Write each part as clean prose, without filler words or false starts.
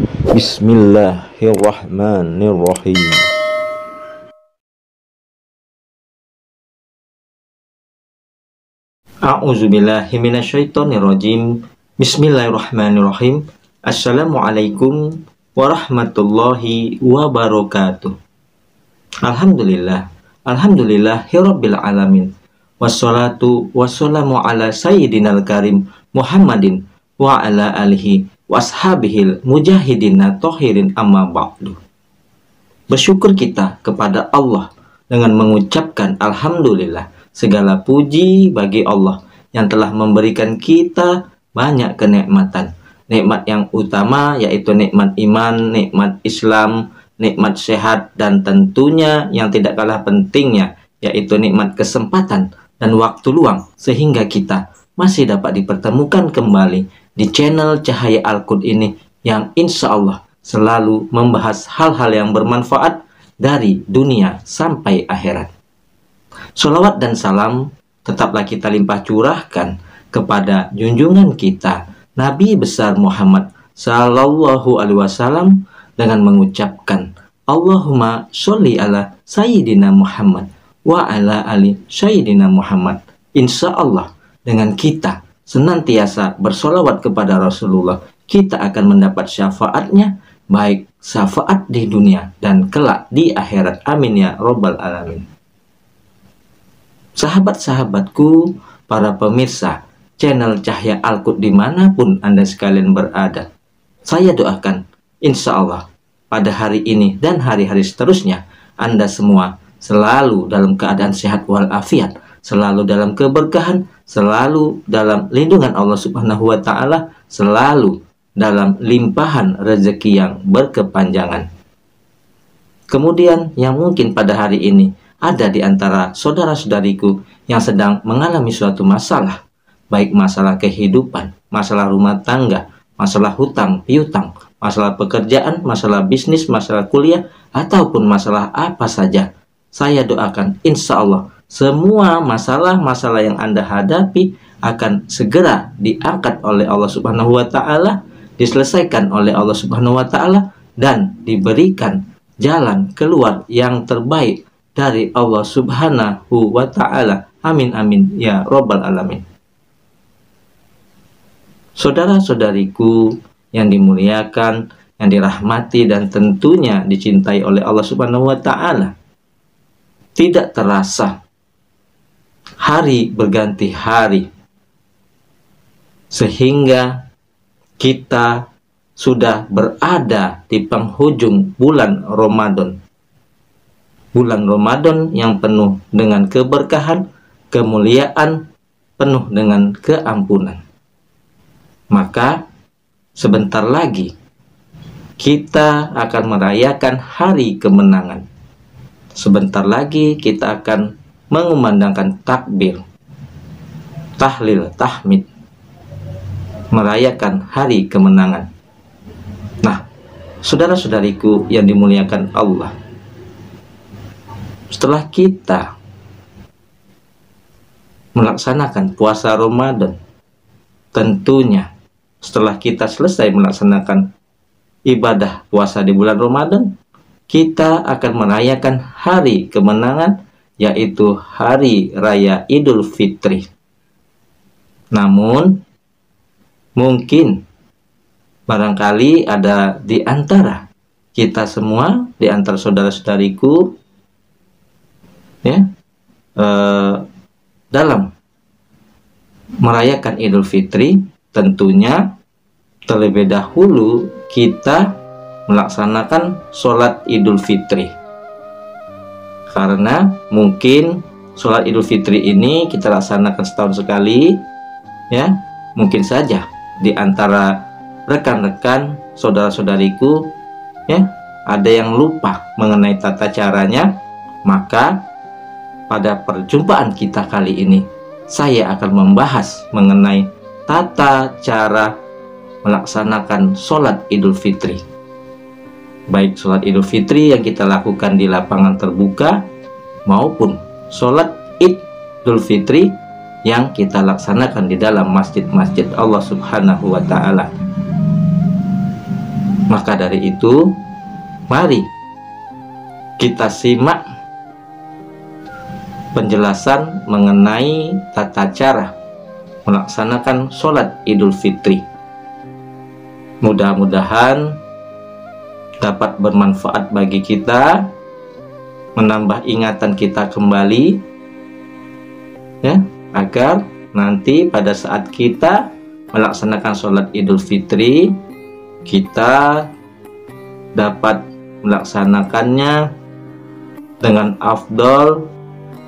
Bismillahirrahmanirrahim. A'udzubillahi minasyaitonirrajim. Bismillahirrahmanirrahim. Assalamualaikum warahmatullahi wabarakatuh. Alhamdulillahirabbil alamin. Wassalatu wassalamu ala sayyidinal karim Muhammadin wa ala alihi washabihil mujahidina tohirin amma ba'du. Bersyukur kita kepada Allah dengan mengucapkan alhamdulillah. Segala puji bagi Allah yang telah memberikan kita banyak kenikmatan. Nikmat yang utama yaitu nikmat iman, nikmat Islam, nikmat sehat, dan tentunya yang tidak kalah pentingnya yaitu nikmat kesempatan dan waktu luang, sehingga kita masih dapat dipertemukan kembali di channel Cahaya Al-Qud ini yang insya Allah selalu membahas hal-hal yang bermanfaat dari dunia sampai akhirat. Sholawat dan salam tetaplah kita limpah curahkan kepada junjungan kita Nabi besar Muhammad Sallallahu Alaihi Wasallam dengan mengucapkan Allahumma sholli ala Sayyidina Muhammad wa ala ali Sayyidina Muhammad. Insya Allah dengan kita senantiasa bersolawat kepada Rasulullah, kita akan mendapat syafaatnya, baik syafaat di dunia dan kelak di akhirat. Amin ya robbal alamin. Sahabat-sahabatku, para pemirsa channel Cahaya Al-Qud dimanapun Anda sekalian berada, saya doakan insya Allah pada hari ini dan hari-hari seterusnya Anda semua selalu dalam keadaan sehat walafiat, selalu dalam keberkahan, selalu dalam lindungan Allah Subhanahu wa Ta'ala, selalu dalam limpahan rezeki yang berkepanjangan. Kemudian yang mungkin pada hari ini ada di antara saudara-saudariku yang sedang mengalami suatu masalah, baik masalah kehidupan, masalah rumah tangga, masalah hutang piutang, masalah pekerjaan, masalah bisnis, masalah kuliah, ataupun masalah apa saja. Saya doakan insya Allah semua masalah-masalah yang Anda hadapi akan segera diangkat oleh Allah Subhanahu wa Ta'ala, diselesaikan oleh Allah Subhanahu wa Ta'ala, dan diberikan jalan keluar yang terbaik dari Allah Subhanahu wa Ta'ala. Amin amin ya robbal alamin. Saudara-saudariku yang dimuliakan, yang dirahmati dan tentunya dicintai oleh Allah Subhanahu wa Ta'ala, tidak terasa hari berganti hari sehingga kita sudah berada di penghujung bulan Ramadan. Bulan Ramadan yang penuh dengan keberkahan, kemuliaan, penuh dengan keampunan. Maka sebentar lagi kita akan merayakan hari kemenangan. Sebentar lagi kita akan mengumandangkan takbir, tahlil, tahmid, merayakan hari kemenangan. Nah, saudara-saudariku yang dimuliakan Allah, setelah kita melaksanakan puasa Ramadan, tentunya setelah kita selesai melaksanakan ibadah puasa di bulan Ramadan, kita akan merayakan hari kemenangan, yaitu hari raya Idul Fitri. Namun mungkin barangkali ada di antara kita semua, di antara saudara-saudariku ya, dalam merayakan Idul Fitri, tentunya terlebih dahulu kita melaksanakan sholat Idul Fitri, karena mungkin sholat Idul Fitri ini kita laksanakan setahun sekali ya. Mungkin saja di antara rekan-rekan saudara-saudariku ya ada yang lupa mengenai tata caranya. Maka pada perjumpaan kita kali ini saya akan membahas mengenai tata cara melaksanakan sholat Idul Fitri, baik sholat Idul Fitri yang kita lakukan di lapangan terbuka maupun sholat Idul Fitri yang kita laksanakan di dalam masjid-masjid Allah Subhanahu wa Ta'ala. Maka dari itu, mari kita simak penjelasan mengenai tata cara melaksanakan sholat Idul Fitri. Mudah-mudahan dapat bermanfaat bagi kita, menambah ingatan kita kembali, ya, agar nanti pada saat kita melaksanakan sholat Idul Fitri, kita dapat melaksanakannya dengan afdol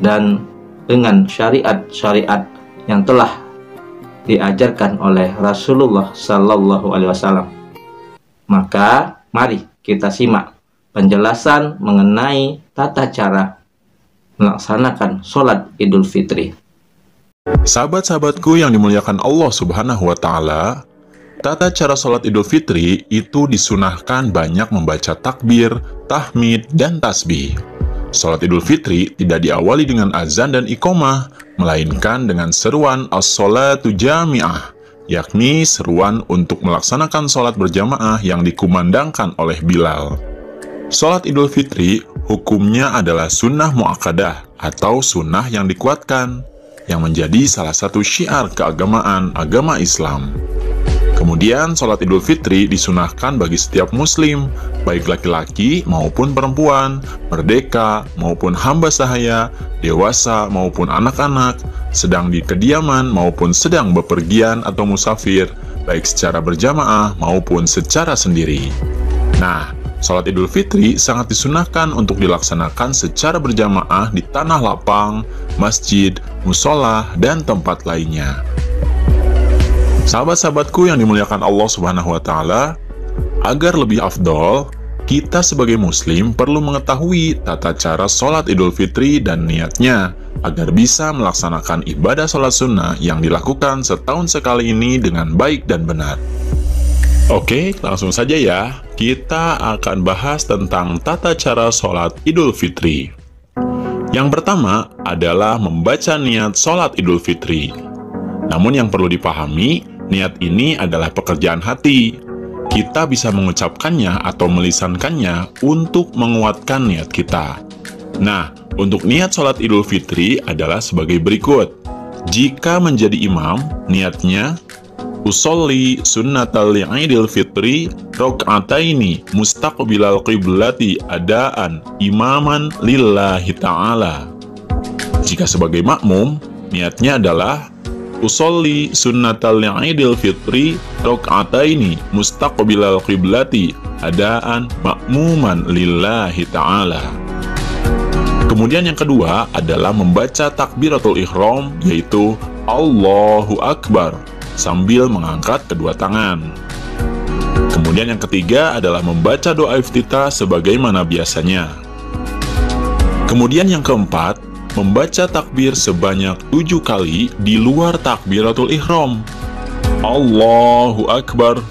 dan dengan syariat-syariat yang telah diajarkan oleh Rasulullah Sallallahu Alaihi Wasallam. Maka mari kita simak penjelasan mengenai tata cara melaksanakan sholat Idul Fitri. Sahabat-sahabatku yang dimuliakan Allah Subhanahu wa Ta'ala, tata cara sholat Idul Fitri itu disunahkan banyak membaca takbir, tahmid, dan tasbih. Sholat Idul Fitri tidak diawali dengan azan dan iqomah, melainkan dengan seruan as-sholatu jami'ah, yakni seruan untuk melaksanakan sholat berjamaah yang dikumandangkan oleh Bilal. Sholat Idul Fitri hukumnya adalah sunnah mu'akkadah atau sunnah yang dikuatkan, yang menjadi salah satu syiar keagamaan agama Islam. Kemudian, sholat Idul Fitri disunahkan bagi setiap muslim, baik laki-laki maupun perempuan, merdeka maupun hamba sahaya, dewasa maupun anak-anak, sedang di kediaman maupun sedang bepergian atau musafir, baik secara berjamaah maupun secara sendiri. Nah, sholat Idul Fitri sangat disunahkan untuk dilaksanakan secara berjamaah di tanah lapang, masjid, musola, dan tempat lainnya. Sahabat-sahabatku yang dimuliakan Allah Subhanahu wa Ta'ala, agar lebih afdol, kita sebagai muslim perlu mengetahui tata cara sholat Idul Fitri dan niatnya, agar bisa melaksanakan ibadah sholat sunnah yang dilakukan setahun sekali ini dengan baik dan benar. Oke, langsung saja ya, kita akan bahas tentang tata cara sholat Idul Fitri. Yang pertama adalah membaca niat sholat Idul Fitri. Namun yang perlu dipahami, niat ini adalah pekerjaan hati. Kita bisa mengucapkannya atau melisankannya untuk menguatkan niat kita. Nah, untuk niat sholat Idul Fitri adalah sebagai berikut. Jika menjadi imam, niatnya usolli sunnatal Idul Fitri rok'ataini mustaqbilal qiblati adaan imaman lillahi ta'ala. Jika sebagai makmum, niatnya adalah usolli sunnatal Idul Fitri rok'ataini mustaqbilal qiblati adaan makmuman lillahi ta'ala. Kemudian yang kedua adalah membaca takbiratul ihram, yaitu Allahu Akbar, sambil mengangkat kedua tangan. Kemudian yang ketiga adalah membaca doa iftitah sebagaimana biasanya. Kemudian yang keempat, membaca takbir sebanyak 7 kali di luar takbiratul ihram. Allahu Akbar.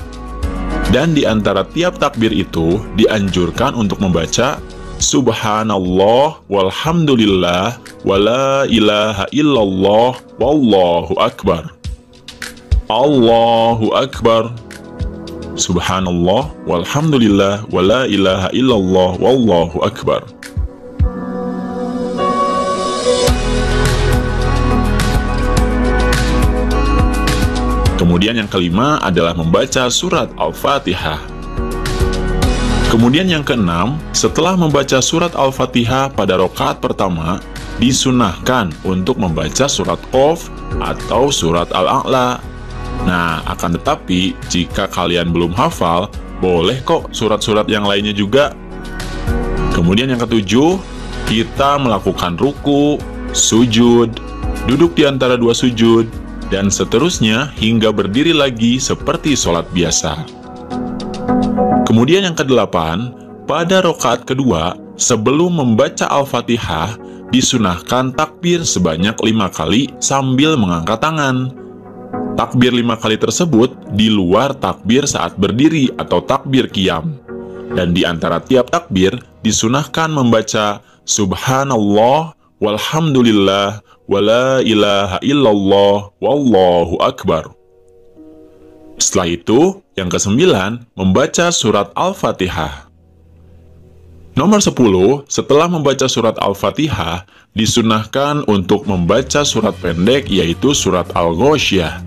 Dan di antara tiap takbir itu dianjurkan untuk membaca Subhanallah walhamdulillah wala ilaha illallah wallahu akbar. Allahu Akbar. Subhanallah walhamdulillah wala ilaha illallah wallahu akbar. Kemudian yang kelima adalah membaca surat Al-Fatihah. Kemudian yang keenam, setelah membaca surat Al-Fatihah pada rakaat pertama, disunahkan untuk membaca surat Qaf atau surat Al-A'la. Nah, akan tetapi jika kalian belum hafal, boleh kok surat-surat yang lainnya juga. Kemudian yang ketujuh, kita melakukan ruku, sujud, duduk di antara dua sujud, dan seterusnya hingga berdiri lagi seperti sholat biasa. Kemudian yang kedelapan, pada rakaat kedua, sebelum membaca Al-Fatihah, disunahkan takbir sebanyak 5 kali sambil mengangkat tangan. Takbir 5 kali tersebut di luar takbir saat berdiri atau takbir qiyam. Dan di antara tiap takbir, disunahkan membaca Subhanallah walhamdulillah wala ilaha illallah wallahu akbar. Setelah itu, yang kesembilan, membaca surat Al-Fatihah. Nomor 10, setelah membaca surat Al-Fatihah, disunahkan untuk membaca surat pendek yaitu surat Al-Ghoshiyah.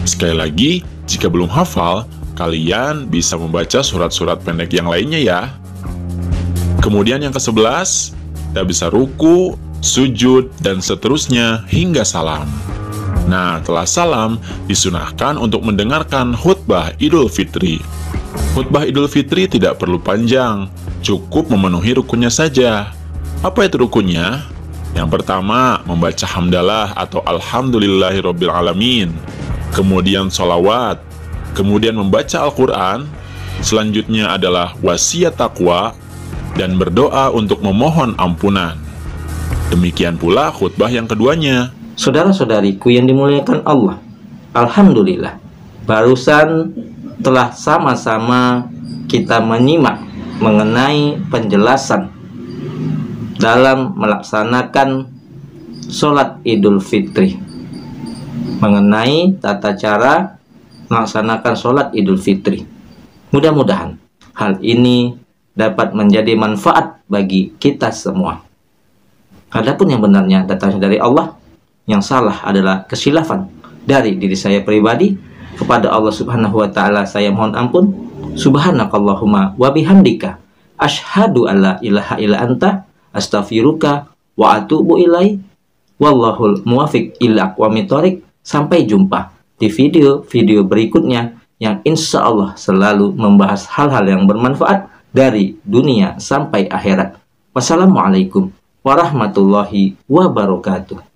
Sekali lagi, jika belum hafal, kalian bisa membaca surat-surat pendek yang lainnya ya. Kemudian yang ke-11, kita bisa ruku, sujud, dan seterusnya hingga salam. Nah, setelah salam, disunahkan untuk mendengarkan khutbah Idul Fitri. Khutbah Idul Fitri tidak perlu panjang, cukup memenuhi rukunnya saja. Apa itu rukunnya? Yang pertama, membaca hamdalah atau alhamdulillahirrabbilalamin. Kemudian sholawat. Kemudian membaca Al-Quran. Selanjutnya adalah wasiat taqwa dan berdoa untuk memohon ampunan. Demikian pula khutbah yang keduanya. Saudara-saudariku yang dimuliakan Allah, alhamdulillah, barusan telah sama-sama kita menyimak mengenai penjelasan dalam melaksanakan sholat Idul Fitri, mengenai tata cara melaksanakan sholat Idul Fitri. Mudah-mudahan hal ini dapat menjadi manfaat bagi kita semua. Adapun yang benarnya datangnya dari Allah, yang salah adalah kesilafan dari diri saya pribadi. Kepada Allah Subhanahu wa Ta'ala saya mohon ampun. Subhanakallahumma wa bihamdika asyhadu alla ilaha illa anta astaghfiruka wa atubu ilai. Wallahul muwafiq ila aqwamit thoriq. Sampai jumpa di video-video berikutnya yang insya Allah selalu membahas hal-hal yang bermanfaat dari dunia sampai akhirat. Wassalamualaikum warahmatullahi wabarakatuh.